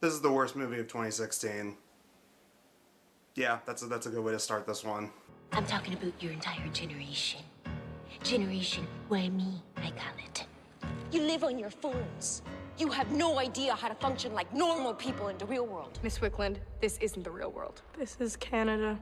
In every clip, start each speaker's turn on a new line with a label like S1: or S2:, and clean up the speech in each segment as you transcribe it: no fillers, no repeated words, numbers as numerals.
S1: This is the worst movie of 2016. Yeah, that's a good way to start this one.
S2: I'm talking about your entire generation. Generation why me, I call it. You live on your phones. You have no idea how to function like normal people in the real world.
S3: Miss Wickland, this isn't the real world. This is Canada.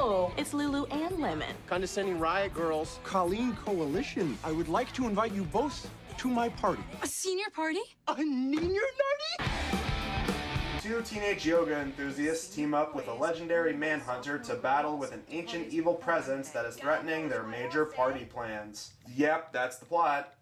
S4: Oh, it's Lulu and Lemon.
S5: Condescending riot girls.
S6: Colleen Coalition, I would like to invite you both to my party.
S3: A senior party?
S6: A senior party?
S1: Two teenage yoga enthusiasts team up with a legendary manhunter to battle with an ancient evil presence that is threatening their major party plans. Yep, that's the plot.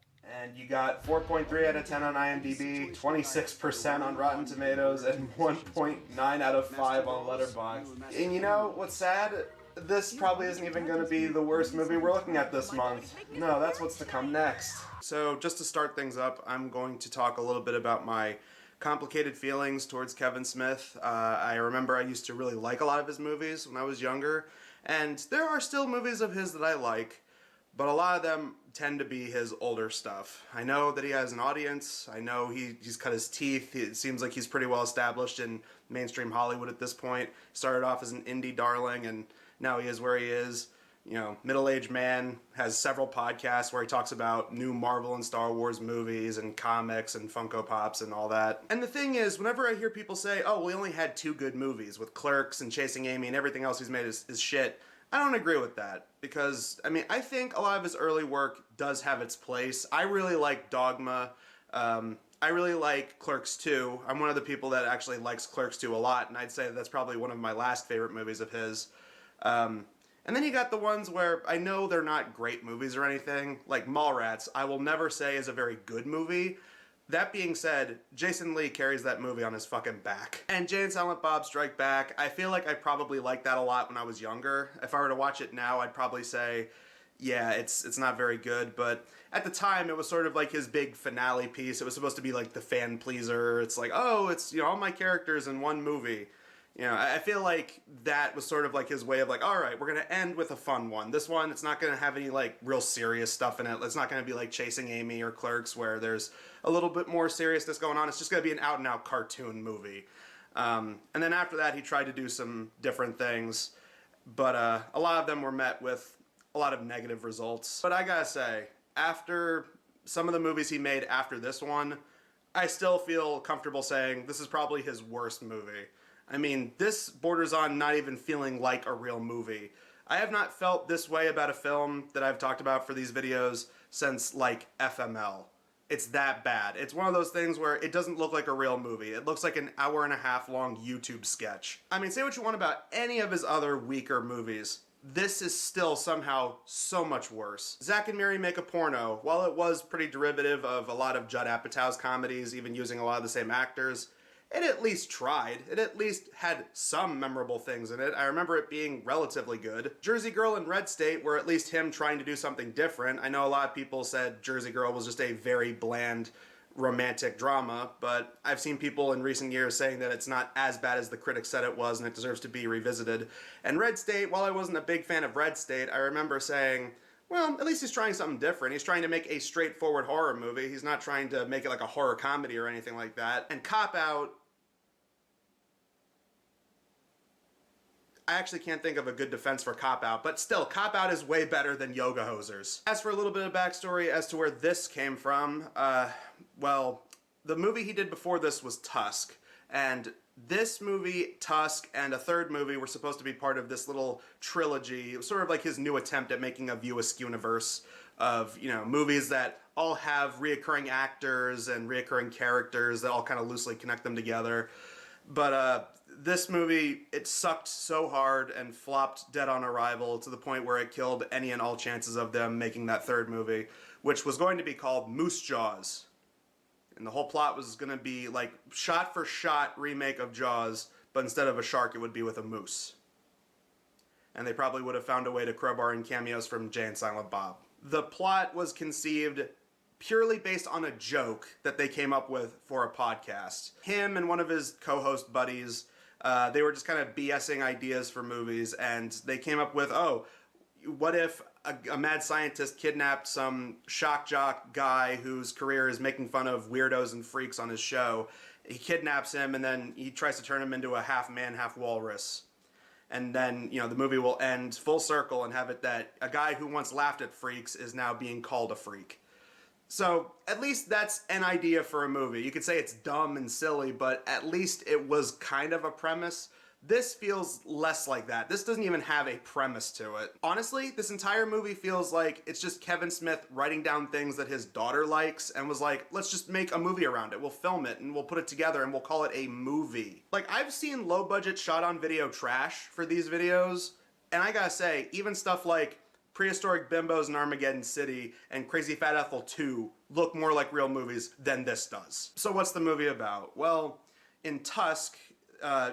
S1: And you got 4.3 out of 10 on IMDb, 26% on Rotten Tomatoes, and 1.9 out of 5 on Letterboxd. And you know what's sad? This probably isn't even going to be the worst movie we're looking at this month. No, that's what's to come next. So just to start things up, I'm going to talk a little bit about my complicated feelings towards Kevin Smith. I remember I used to really like a lot of his movies when I was younger, and there are still movies of his that I like, but a lot of them tend to be his older stuff. I know that he has an audience. I know he's cut his teeth. It seems like he's pretty well established in mainstream Hollywood at this point. Started off as an indie darling, and now he is where he is. You know, middle-aged man, has several podcasts where he talks about new Marvel and Star Wars movies and comics and Funko Pops and all that. And the thing is, whenever I hear people say, oh, we only had 2 good movies with Clerks and Chasing Amy and everything else he's made is shit, I don't agree with that. Because, I mean, I think a lot of his early work does have its place. I really like Dogma. I really like Clerks 2. I'm one of the people that actually likes Clerks 2 a lot, and I'd say that's probably one of my last favorite movies of his. And then you got the ones where I know they're not great movies or anything, like Mallrats, I will never say is a very good movie. That being said, Jason Lee carries that movie on his fucking back. And Jay and Silent Bob Strike Back, I feel like I probably liked that a lot when I was younger. If I were to watch it now, I'd probably say, yeah, it's not very good, but at the time it was sort of like his big finale piece. It was supposed to be like the fan pleaser. It's like, oh, it's, you know, all my characters in one movie. You know, I feel like that was sort of like his way of like, all right, we're going to end with a fun one. This one, it's not going to have any like real serious stuff in it. It's not going to be like Chasing Amy or Clerks where there's a little bit more seriousness going on. It's just going to be an out and out cartoon movie. And then after that, he tried to do some different things, but a lot of them were met with a lot of negative results. But I gotta say, after some of the movies he made after this one, I still feel comfortable saying this is probably his worst movie. I mean, this borders on not even feeling like a real movie. I have not felt this way about a film that I've talked about for these videos since, like, FML. It's that bad. It's one of those things where it doesn't look like a real movie. It looks like an hour-and-a-half long YouTube sketch. I mean, say what you want about any of his other weaker movies. This is still somehow so much worse. Zack and Miri Make a Porno, while it was pretty derivative of a lot of Judd Apatow's comedies, even using a lot of the same actors, it at least tried. It at least had some memorable things in it. I remember it being relatively good. Jersey Girl and Red State were at least him trying to do something different. I know a lot of people said Jersey Girl was just a very bland romantic drama, but I've seen people in recent years saying that it's not as bad as the critics said it was and it deserves to be revisited. And Red State, while I wasn't a big fan of Red State, I remember saying, well, at least he's trying something different. He's trying to make a straightforward horror movie. He's not trying to make it like a horror comedy or anything like that. And Cop Out, I actually can't think of a good defense for Cop Out, but still, Cop Out is way better than Yoga Hosers. As for a little bit of backstory as to where this came from, well, the movie he did before this was Tusk, and this movie, Tusk, and a third movie were supposed to be part of this little trilogy. It was sort of like his new attempt at making a View Askew universe of, you know, movies that all have reoccurring actors and reoccurring characters that all kind of loosely connect them together. But this movie, it sucked so hard and flopped dead on arrival to the point where it killed any and all chances of them making that third movie, which was going to be called Moose Jaws. And the whole plot was going to be like shot-for-shot remake of Jaws, but instead of a shark, it would be with a moose. And they probably would have found a way to crowbar in cameos from Jay and Silent Bob. The plot was conceived purely based on a joke that they came up with for a podcast. Him and one of his co-host buddies, they were just kind of BSing ideas for movies, and they came up with, oh, what if a mad scientist kidnapped some shock jock guy whose career is making fun of weirdos and freaks on his show. He kidnaps him, and then he tries to turn him into a half man, half walrus. And then, the movie will end full circle and have it that a guy who once laughed at freaks is now being called a freak. So, at least that's an idea for a movie. You could say it's dumb and silly, but at least it was kind of a premise. This feels less like that. This doesn't even have a premise to it. Honestly, this entire movie feels like it's just Kevin Smith writing down things that his daughter likes and was like, let's just make a movie around it. We'll film it and we'll put it together and we'll call it a movie. Like, I've seen low-budget shot-on-video trash for these videos, and I gotta say, even stuff like Prehistoric Bimbos in Armageddon City and Crazy Fat Ethel 2 look more like real movies than this does. So what's the movie about? Well, in Tusk,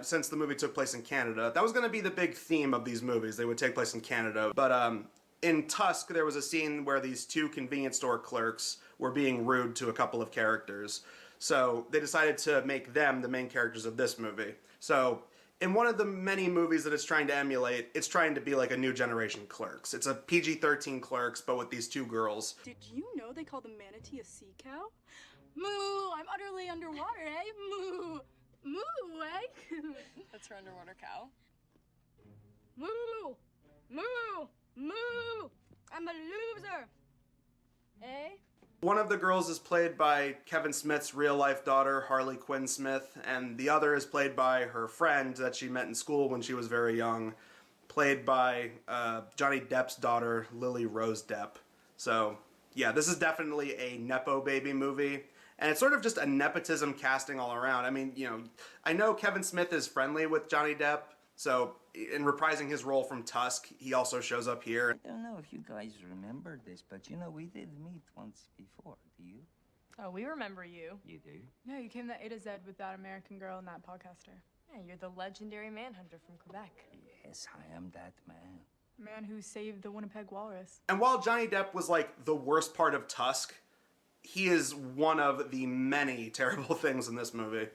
S1: since the movie took place in Canada, that was going to be the big theme of these movies. They would take place in Canada. But in Tusk, there was a scene where these two convenience store clerks were being rude to a couple of characters. So they decided to make them the main characters of this movie. So in one of the many movies that it's trying to emulate, it's trying to be like a new generation Clerks. It's a PG-13 Clerks, but with these two girls.
S3: Did you know they call the manatee a sea cow? Moo! I'm utterly underwater, eh? Moo! Moo, eh?
S5: That's her underwater cow.
S3: Moo! Moo! Moo! I'm a loser! Eh?
S1: One of the girls is played by Kevin Smith's real-life daughter, Harley Quin Smith, and the other is played by her friend that she met in school when she was very young, played by Johnny Depp's daughter, Lily Rose Depp. So, yeah, this is definitely a Nepo baby movie. And it's sort of just a nepotism casting all around. I mean, I know Kevin Smith is friendly with Johnny Depp, so in reprising his role from Tusk, he also shows up here.
S7: I don't know if you guys remember this, but we did meet once before. Do you?
S3: Oh, we remember you.
S7: You do?
S3: Yeah, you came to A to Z with that American girl and that podcaster.
S5: Yeah, you're the legendary manhunter from Quebec.
S7: Yes, I am that man.
S3: Man who saved the Winnipeg Walrus.
S1: And while Johnny Depp was like the worst part of Tusk, he is one of the many terrible things in this movie.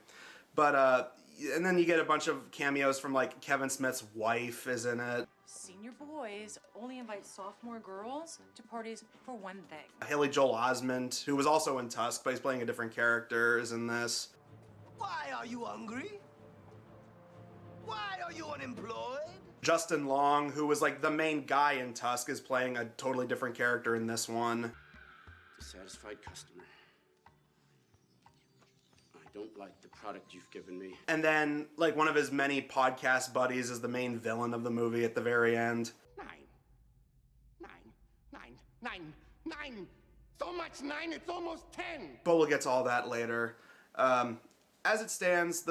S1: But, and then you get a bunch of cameos from, like, Kevin Smith's wife is in it.
S5: Senior boys only invite sophomore girls to parties for one thing.
S1: Haley Joel Osment, who was also in Tusk, but he's playing a different character, is in this.
S8: Why are you hungry? Why are you unemployed?
S1: Justin Long, who was, like, the main guy in Tusk, is playing a totally different character in this one.
S9: Satisfied customer. I don't like the product you've given me.
S1: And then, like, one of his many podcast buddies is the main villain of the movie at the very end.
S8: Nine. So much 9, it's almost 10.
S1: But we'll get to all that later. As it stands,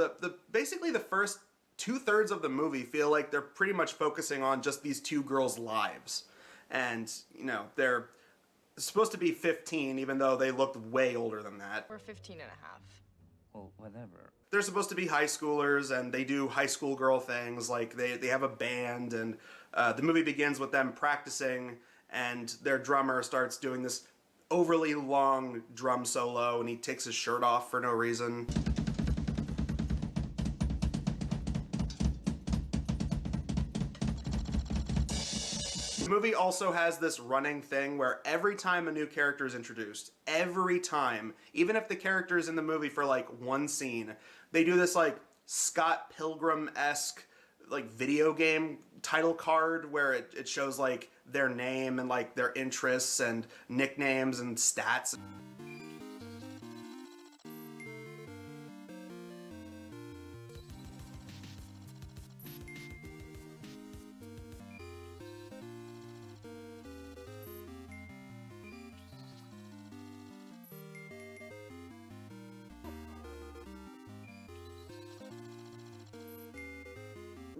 S1: basically the first 2/3 of the movie feel like they're pretty much focusing on just these two girls' lives. And, they're supposed to be 15, even though they looked way older than that.
S5: We're 15 and a half.
S7: Well, whatever.
S1: They're supposed to be high schoolers, and they do high school girl things, like they have a band, and the movie begins with them practicing, and their drummer starts doing this overly long drum solo, and he takes his shirt off for no reason. The movie also has this running thing where every time a new character is introduced, every time, even if the character is in the movie for like one scene, they do this like Scott Pilgrim-esque like video game title card where it shows like their name and like their interests and nicknames and stats.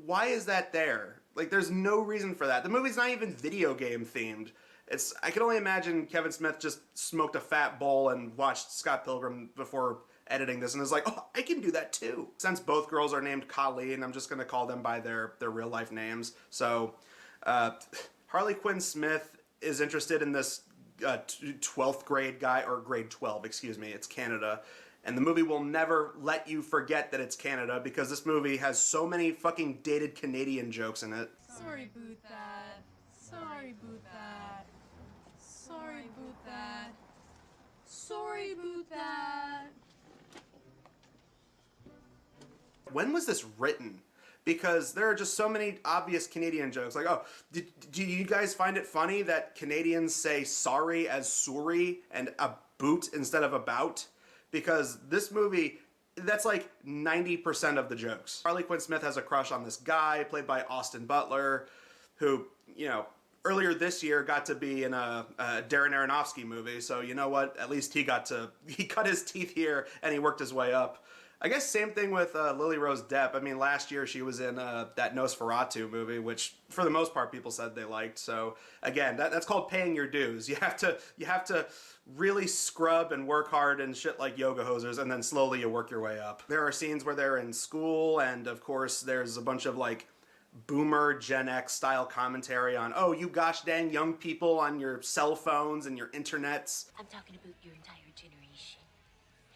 S1: Why is that there? Like, there's no reason for that. The movie's not even video game themed. I can only imagine Kevin Smith just smoked a fat bowl and watched Scott Pilgrim before editing this and is like, oh, I can do that too. Since both girls are named Colleen, I'm just gonna call them by their real life names. So, Harley Quinn Smith is interested in this 12th grade guy, or grade 12, excuse me, it's Canada. And the movie will never let you forget that it's Canada because this movie has so many fucking dated Canadian jokes in it.
S3: Sorry, boot that. Sorry, boot that. that. Sorry about that.
S1: When was this written? Because there are just so many obvious Canadian jokes. Like, oh, do you guys find it funny that Canadians say sorry as sorry and a boot instead of about? Because this movie, that's like 90% of the jokes. Harley Quinn Smith has a crush on this guy played by Austin Butler, who, you know, earlier this year got to be in a Darren Aronofsky movie. So you know what? At least he cut his teeth here and he worked his way up. I guess same thing with Lily Rose Depp. I mean, last year she was in that Nosferatu movie, which for the most part people said they liked. So again, that's called paying your dues. You have to really scrub and work hard and shit like yoga hosers, and then slowly you work your way up. There are scenes where they're in school, and of course there's a bunch of like boomer Gen X style commentary on, oh, you gosh dang young people on your cell phones and your internets.
S2: I'm talking about your entire generation.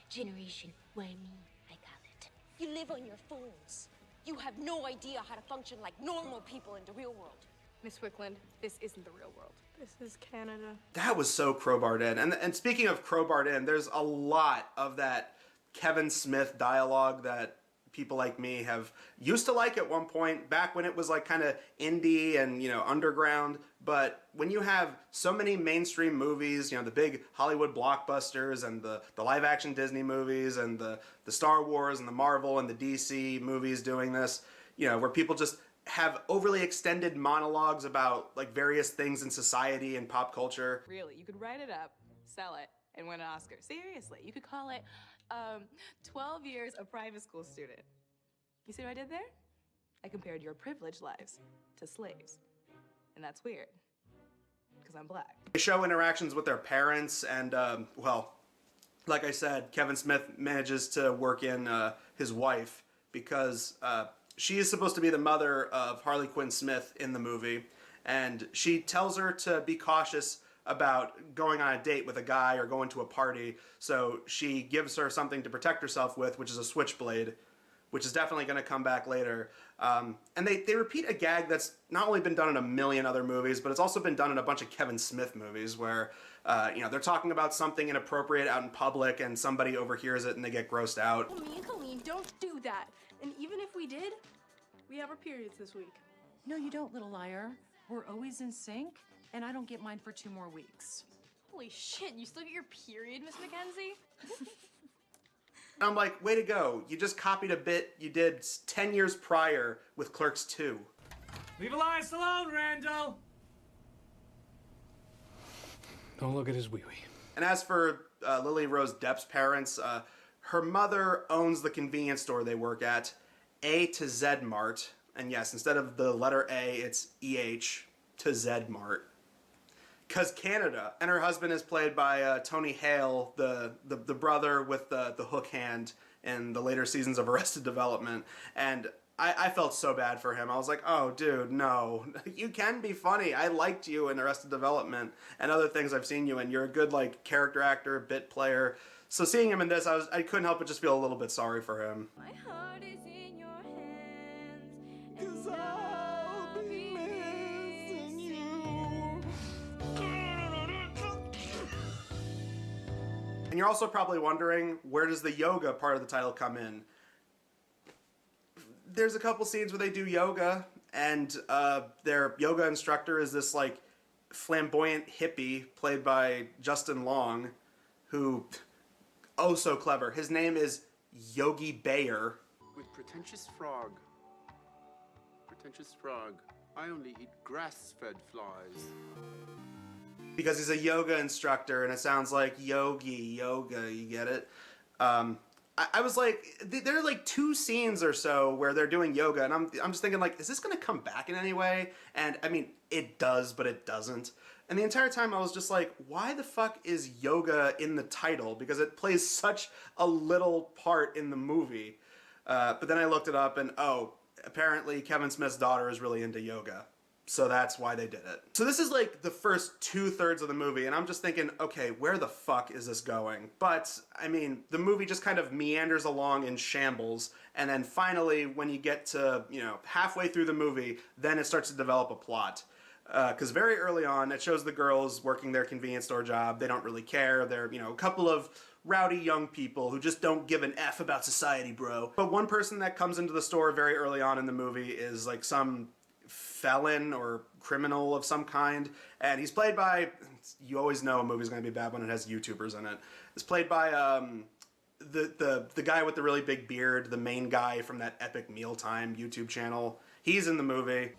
S2: Generation why me, I call it. You live on your phones. You have no idea how to function like normal people in the real world.
S3: Miss Wickland, this isn't the real world. This is Canada.
S1: That was so crowbarred in. And speaking of crowbarred in, there's a lot of that Kevin Smith dialogue that people like me have used to like at one point, back when it was like kind of indie and, you know, underground. But when you have so many mainstream movies, you know, the big Hollywood blockbusters and the live action Disney movies and the Star Wars and the Marvel and the DC movies doing this, you know, where people just have overly extended monologues about like various things in society and pop culture.
S4: Really, you could write it up, sell it, and win an Oscar. Seriously, you could call it 12 years a private school student. You see what I did there? I compared your privileged lives to slaves. And that's weird, because I'm black.
S1: They show interactions with their parents, and well, like I said, Kevin Smith manages to work in his wife, because she is supposed to be the mother of Harley Quinn Smith in the movie, and she tells her to be cautious about going on a date with a guy or going to a party, so she gives her something to protect herself with, which is a switchblade, which is definitely going to come back later. And they repeat a gag that's not only been done in a million other movies, but it's also been done in a bunch of Kevin Smith movies where, you know, they're talking about something inappropriate out in public and somebody overhears it and they get grossed out.
S3: Well, me and Colleen don't do that. And even if we did, we have our periods this week.
S5: No, you don't, little liar. We're always in sync, and I don't get mine for 2 more weeks.
S3: Holy shit, you still get your period, Miss Mackenzie?
S1: And I'm like, way to go. You just copied a bit you did 10 years prior with Clerks 2.
S10: Leave Elias alone, Randall! Don't look at his wee-wee.
S1: And as for Lily Rose Depp's parents, her mother owns the convenience store they work at, A to Z Mart. And yes, instead of the letter A, it's EH to Z Mart. Because Canada. And her husband is played by Tony Hale, the brother with the hook hand in the later seasons of Arrested Development. And I felt so bad for him. I was like, oh, dude, no. You can be funny. I liked you in Arrested Development and other things I've seen you in. You're a good, like, character actor, bit player. So seeing him in this, I couldn't help but just feel a little bit sorry for him.
S2: My heart is in your hands.
S6: 'Cause I'll be missing you.
S1: And you're also probably wondering, where does the yoga part of the title come in? There's a couple scenes where they do yoga, and their yoga instructor is this, like, flamboyant hippie played by Justin Long, who, oh so clever. His name is Yogi Bayer.
S9: With pretentious frog. Pretentious frog. I only eat grass-fed flies.
S1: Because he's a yoga instructor, and it sounds like yogi, yoga, you get it? I was like, there are like 2 scenes or so where they're doing yoga, and I'm just thinking, like, is this going to come back in any way? And I mean, it does, but it doesn't. And the entire time I was just like, why the fuck is yoga in the title? Because it plays such a little part in the movie. But then I looked it up, and oh, apparently Kevin Smith's daughter is really into yoga. So that's why they did it. So this is like the first 2/3 of the movie, and I'm just thinking, okay, where the fuck is this going? But, I mean, the movie just kind of meanders along in shambles, and then finally, when you get to, you know, halfway through the movie, then it starts to develop a plot. Because very early on, it shows the girls working their convenience store job. They don't really care. They're, you know, a couple of rowdy young people who just don't give an F about society, bro. But one person that comes into the store very early on in the movie is like some felon or criminal of some kind, and he's played by, you always know a movie's gonna be bad when it has YouTubers in it. It's played by the guy with the really big beard, the main guy from that Epic Mealtime YouTube channel. He's in the movie.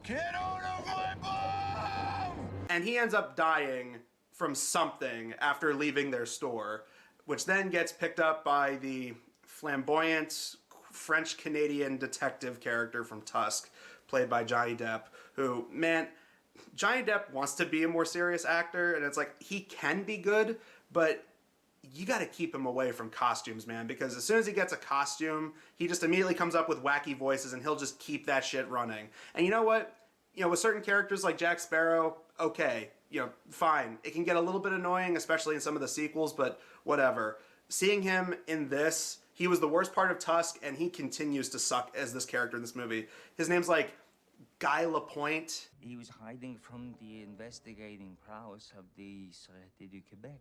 S8: Get out of my bomb!
S1: And he ends up dying from something after leaving their store, which then gets picked up by the flamboyant French-Canadian detective character from Tusk, played by Johnny Depp, who, man, Johnny Depp wants to be a more serious actor, and it's like, he can be good, but you gotta keep him away from costumes, man, because as soon as he gets a costume, he just immediately comes up with wacky voices and he'll just keep that shit running. And you know what? You know, with certain characters like Jack Sparrow, okay, you know, fine. It can get a little bit annoying, especially in some of the sequels, but whatever. Seeing him in this, he was the worst part of Tusk, and he continues to suck as this character in this movie. His name's like Guy Lapointe.
S7: He was hiding from the investigating prowess of the Sûreté du Québec,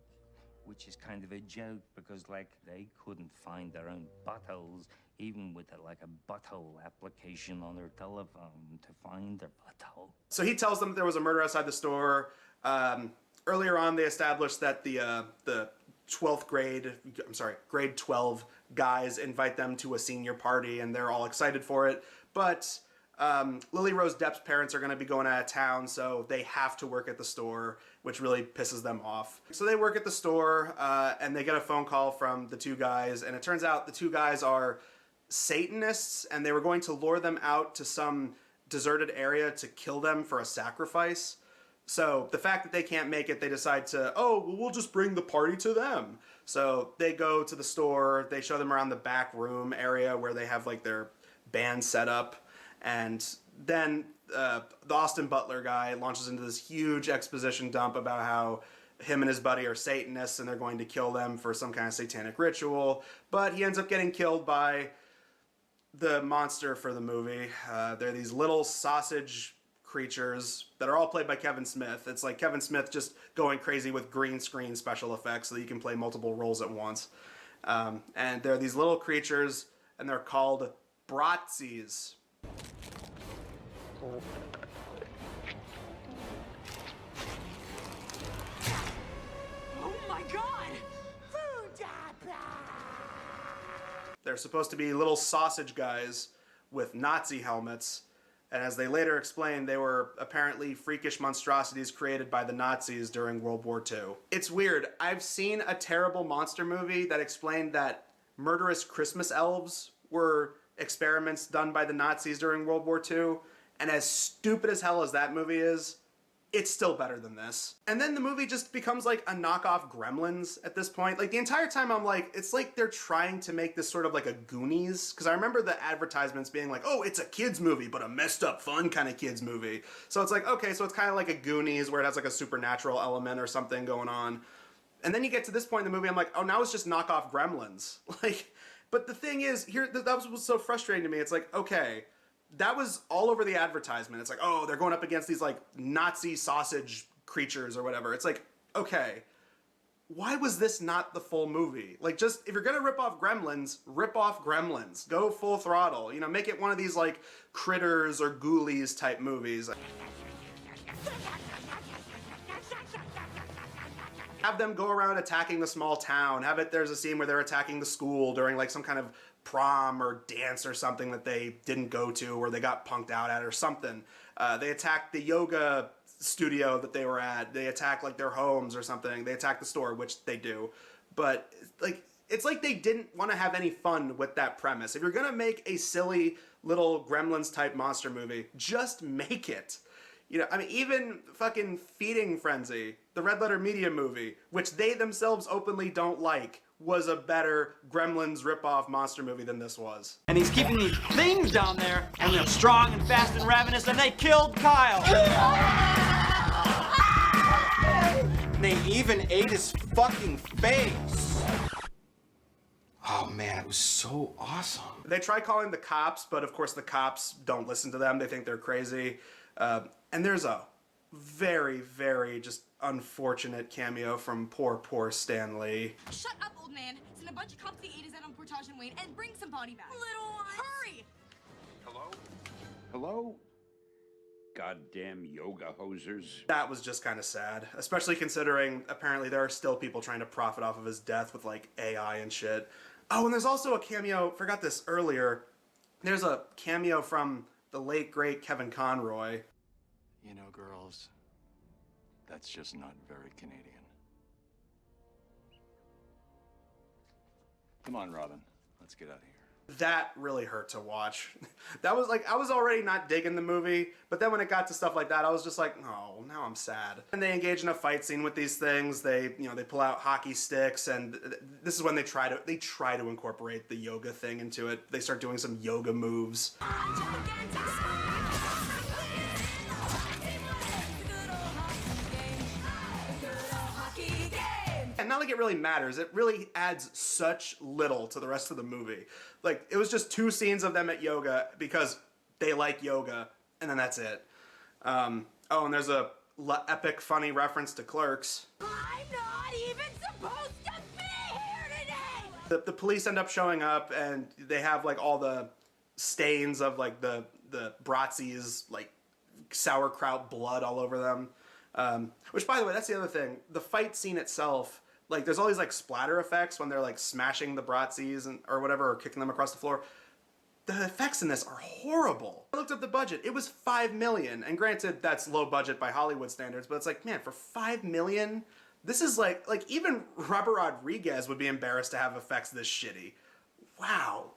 S7: which is kind of a joke because, like, they couldn't find their own buttholes, even with a butthole application on their telephone to find their butthole.
S1: So he tells them that there was a murder outside the store. Earlier on, they established that the 12th grade, grade 12 guys invite them to a senior party, and they're all excited for it. But Lily Rose Depp's parents are going to be going out of town, so they have to work at the store, which really pisses them off. So they work at the store, and they get a phone call from the two guys, and it turns out the two guys are Satanists, and they were going to lure them out to some deserted area to kill them for a sacrifice. So the fact that they can't make it, they decide to, oh, well, we'll just bring the party to them. So they go to the store, they show them around the back room area where they have like their band set up, and then the Austin Butler guy launches into this huge exposition dump about how him and his buddy are Satanists and they're going to kill them for some kind of satanic ritual, but he ends up getting killed by the monster for the movie. They're these little sausage creatures that are all played by Kevin Smith. It's like Kevin Smith just going crazy with green screen special effects so that you can play multiple roles at once. And they're these little creatures, and they're called Bratzies.
S5: Oh my God!
S1: They're supposed to be little sausage guys with Nazi helmets, and as they later explained, they were apparently freakish monstrosities created by the Nazis during World War II. It's weird. I've seen a terrible monster movie that explained that murderous Christmas elves were experiments done by the Nazis during World War II, and as stupid as hell as that movie is, it's still better than this. And then the movie just becomes like a knockoff Gremlins at this point. Like the entire time I'm like, it's like they're trying to make this sort of like a Goonies, because I remember the advertisements being like, oh, it's a kids movie, but a messed up fun kind of kids movie. So it's like, okay, so it's kind of like a Goonies where it has like a supernatural element or something going on. And then you get to this point in the movie, I'm like, oh, now it's just knockoff Gremlins. Like, but the thing is, here, that was so frustrating to me. It's like, okay, that was all over the advertisement. It's like, oh, they're going up against these like Nazi sausage creatures or whatever. It's like, okay, why was this not the full movie? Like, just, if you're gonna rip off Gremlins. Go full throttle. You know, make it one of these like Critters or Ghoulies type movies. Have them go around attacking the small town. There's a scene where they're attacking the school during like some kind of prom or dance or something that they didn't go to or they got punked out at or something. They attacked the yoga studio that they were at. They attack like their homes or something. They attack the store, which they do. But like, it's like they didn't want to have any fun with that premise. If you're gonna make a silly little Gremlins type monster movie, just make it. You know, I mean, even fucking Feeding Frenzy, the Red Letter Media movie, which they themselves openly don't like, was a better Gremlins ripoff monster movie than this was.
S11: And he's keeping these things down there, and they're strong and fast and ravenous, and they killed Kyle.
S6: They even ate his fucking face.
S1: Oh man, it was so awesome. They try calling the cops, but of course the cops don't listen to them. They think they're crazy. And there's a very, very just unfortunate cameo from poor Stan Lee.
S12: Shut up, old man. Send a bunch of cops to the A to Z on Portage and Wayne and bring some body bags. Little one. Hurry!
S13: Hello? Hello? Goddamn yoga hosers.
S1: That was just kind of sad, especially considering apparently there are still people trying to profit off of his death with like AI and shit. Oh, and there's also a cameo, forgot this earlier. There's a cameo from the late great Kevin Conroy.
S14: You know, girls, that's just not very Canadian. Come on, Robin, let's get out of here.
S1: That really hurt to watch. That was like, I was already not digging the movie, but then when it got to stuff like that, I was just like, oh, now I'm sad. And they engage in a fight scene with these things. They, you know, they pull out hockey sticks, and this is when they try to incorporate the yoga thing into it. They start doing some yoga moves. And not like it really matters. It really adds such little to the rest of the movie. Like, it was just 2 scenes of them at yoga because they like yoga, and then that's it. Oh, and there's a epic funny reference to Clerks.
S12: I'm not even supposed to be here today!
S1: The police end up showing up, and they have like all the stains of like the Bratzi's like sauerkraut blood all over them. Which, by the way, that's the other thing. The fight scene itself, like, there's all these like splatter effects when they're like smashing the Bratzi's or whatever, or kicking them across the floor. The effects in this are horrible. I looked up the budget. It was $5 million, and granted, that's low budget by Hollywood standards, but it's like, man, for $5 million, this is like even Robert Rodriguez would be embarrassed to have effects this shitty. Wow.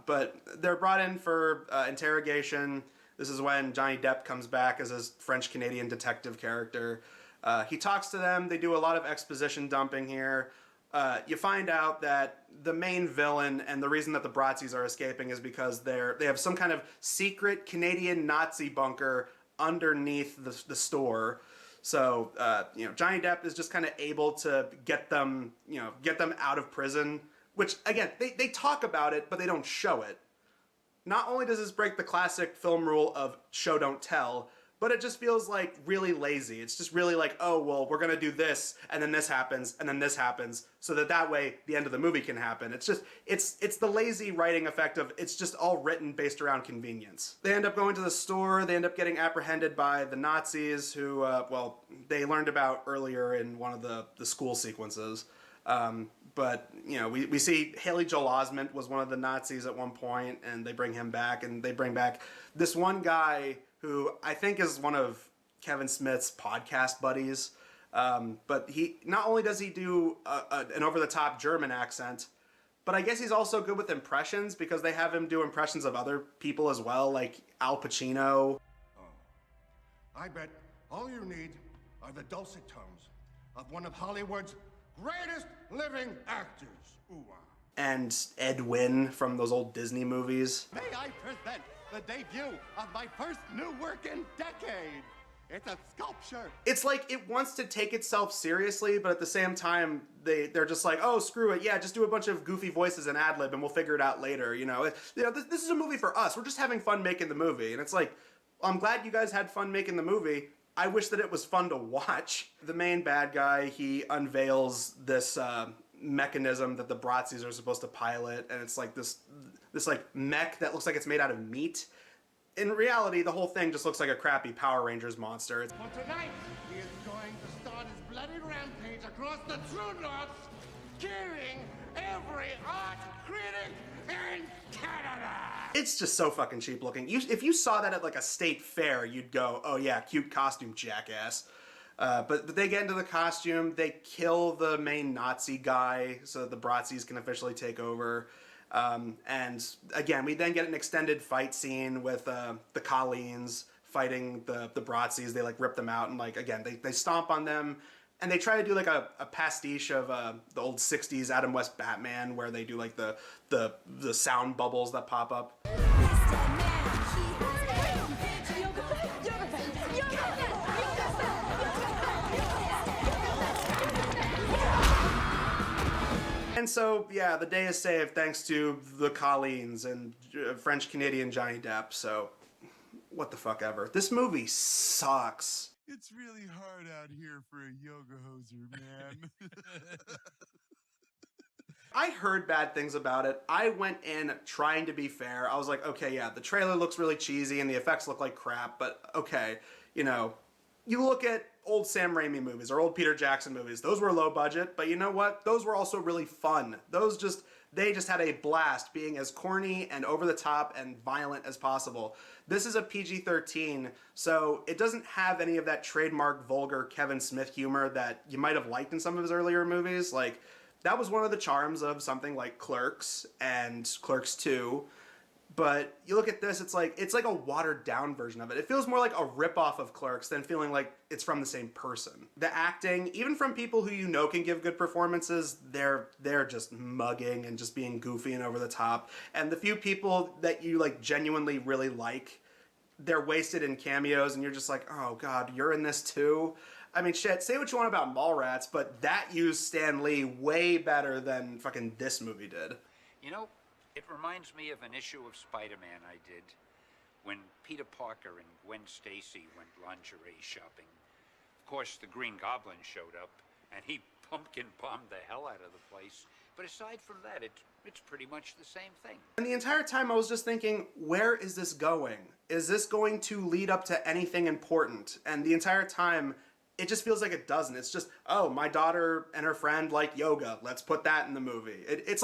S1: But they're brought in for interrogation. This is when Johnny Depp comes back as his French-Canadian detective character. He talks to them. They do a lot of exposition dumping here. You find out that the main villain and the reason that the Bratzi's are escaping is because they have some kind of secret Canadian Nazi bunker underneath the store. So, you know, Johnny Depp is just kind of able to get them out of prison, which, again, they talk about it, but they don't show it. Not only does this break the classic film rule of show don't tell, but it just feels like really lazy. It's just really like, oh, well, we're gonna do this, and then this happens, and then this happens, so that way the end of the movie can happen. It's just, it's the lazy writing effect of it's just all written based around convenience. They end up going to the store, they end up getting apprehended by the Nazis who, well, they learned about earlier in one of the school sequences. But, you know, we see Haley Joel Osment was one of the Nazis at one point, and they bring him back, and they bring back this one guy who I think is one of Kevin Smith's podcast buddies. But he not only does he do an over-the-top German accent, but I guess he's also good with impressions because they have him do impressions of other people as well, like Al Pacino.
S15: I bet all you need are the dulcet tones of one of Hollywood's greatest living actors. Ooh-ah.
S1: And Ed Wynn from those old Disney movies.
S15: May I present the debut of my first new work in decade. It's a sculpture.
S1: It's like it wants to take itself seriously, but at the same time, they're just like, oh, screw it. Yeah, just do a bunch of goofy voices and ad-lib and we'll figure it out later. You know, this is a movie for us. We're just having fun making the movie. And it's like, I'm glad you guys had fun making the movie. I wish that it was fun to watch. The main bad guy, he unveils this mechanism that the Bratzi's are supposed to pilot, and it's like this like mech that looks like it's made out of meat. In reality, the whole thing just looks like a crappy Power Rangers monster.
S15: For tonight, he is going to start his bloody rampage across the True North, killing every art critic in Canada!
S1: It's just so fucking cheap looking. If you saw that at like a state fair, you'd go, oh yeah, cute costume, jackass. But they get into the costume, they kill the main Nazi guy so that the Bratzi's can officially take over. And again, we then get an extended fight scene with the Colleens fighting the Bratzi's. They like rip them out and like, again, they stomp on them. And they try to do like a pastiche of the old 60s Adam West Batman where they do like the sound bubbles that pop up. And so, yeah, the day is saved thanks to the Colleens and French-Canadian Johnny Depp, so what the fuck ever. This movie sucks.
S16: It's really hard out here for a yoga hoser, man.
S1: I heard bad things about it. I went in trying to be fair. I was like, okay, yeah, the trailer looks really cheesy and the effects look like crap, but okay, you know, you look at old Sam Raimi movies or old Peter Jackson movies, those were low budget, but you know what? Those were also really fun. They just had a blast being as corny and over the top and violent as possible. This is a PG-13, so it doesn't have any of that trademark vulgar Kevin Smith humor that you might have liked in some of his earlier movies. Like, that was one of the charms of something like Clerks and Clerks 2. But you look at this, it's like a watered down version of it. It feels more like a ripoff of Clerks than feeling like it's from the same person. The acting, even from people who you know can give good performances, they're just mugging and just being goofy and over the top. And the few people that you like genuinely really like, they're wasted in cameos and you're just like, oh god, you're in this too? I mean, shit, say what you want about Mallrats, but that used Stan Lee way better than fucking this movie did.
S17: You know, it reminds me of an issue of Spider-Man I did when Peter Parker and Gwen Stacy went lingerie shopping. Of course, the Green Goblin showed up, and he pumpkin bombed the hell out of the place. But aside from that, it's pretty much the same thing.
S1: And the entire time I was just thinking, where is this going? Is this going to lead up to anything important? And the entire time, it just feels like it doesn't. It's just, oh, my daughter and her friend like yoga. Let's put that in the movie. It's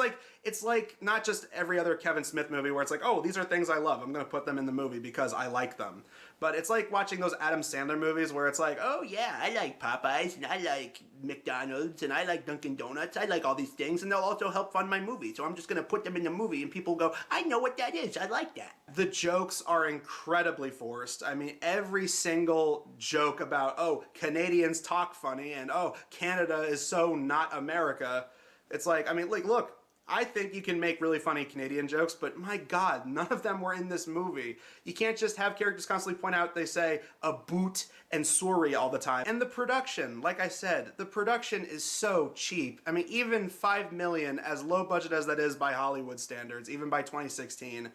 S1: like not just every other Kevin Smith movie where it's like, oh, these are things I love. I'm going to put them in the movie because I like them. But it's like watching those Adam Sandler movies where it's like, oh yeah, I like Popeyes and I like McDonald's and I like Dunkin' Donuts. I like all these things and they'll also help fund my movie. So I'm just going to put them in the movie and people go, I know what that is. I like that. The jokes are incredibly forced. I mean, every single joke about, oh, Canadians talk funny and oh, Canada is so not America. It's like, I mean, like, look, I think you can make really funny Canadian jokes, but my god, none of them were in this movie. You can't just have characters constantly point out they say a boot and sorry all the time. And the production, like I said, the production is so cheap. I mean, even $5 million, as low budget as that is by Hollywood standards, even by 2016,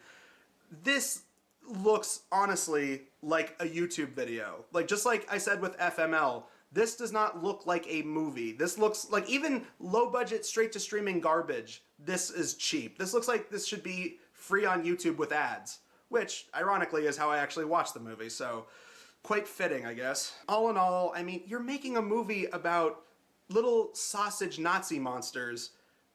S1: this looks honestly like a YouTube video. Like, just like I said with FML, this does not look like a movie. This looks like even low-budget, straight-to-streaming garbage. This is cheap. This looks like this should be free on YouTube with ads, which, ironically, is how I actually watched the movie, so quite fitting, I guess. All in all, I mean, you're making a movie about little sausage Nazi monsters.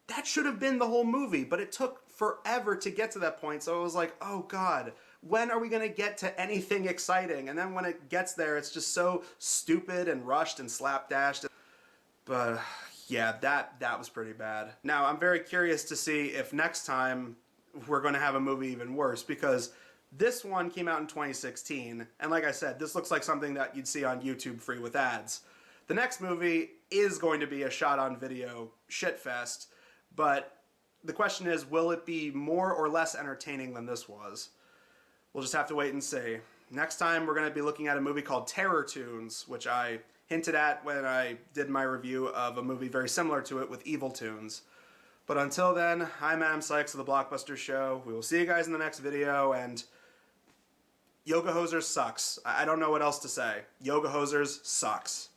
S1: That should have been the whole movie, but it took forever to get to that point, so I was like, oh god, when are we going to get to anything exciting? And then when it gets there, it's just so stupid and rushed and slapdashed. But yeah, that was pretty bad. Now, I'm very curious to see if next time we're going to have a movie even worse, because this one came out in 2016, and like I said, this looks like something that you'd see on YouTube free with ads. The next movie is going to be a shot-on-video shitfest, but the question is, will it be more or less entertaining than this was? We'll just have to wait and see. Next time, we're going to be looking at a movie called Terror Tunes, which I hinted at when I did my review of a movie very similar to it with Evil Tunes. But until then, I'm Adam Sykes of the Blockbusters Show. We will see you guys in the next video, and Yoga Hosers sucks. I don't know what else to say. Yoga Hosers sucks.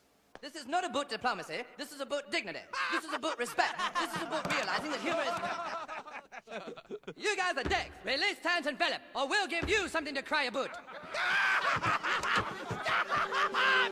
S18: This is not about diplomacy. This is about dignity. This is about respect. This is about realizing that humor is... You guys are dicks. Release Terrence and Phillip, or we'll give you something to cry about.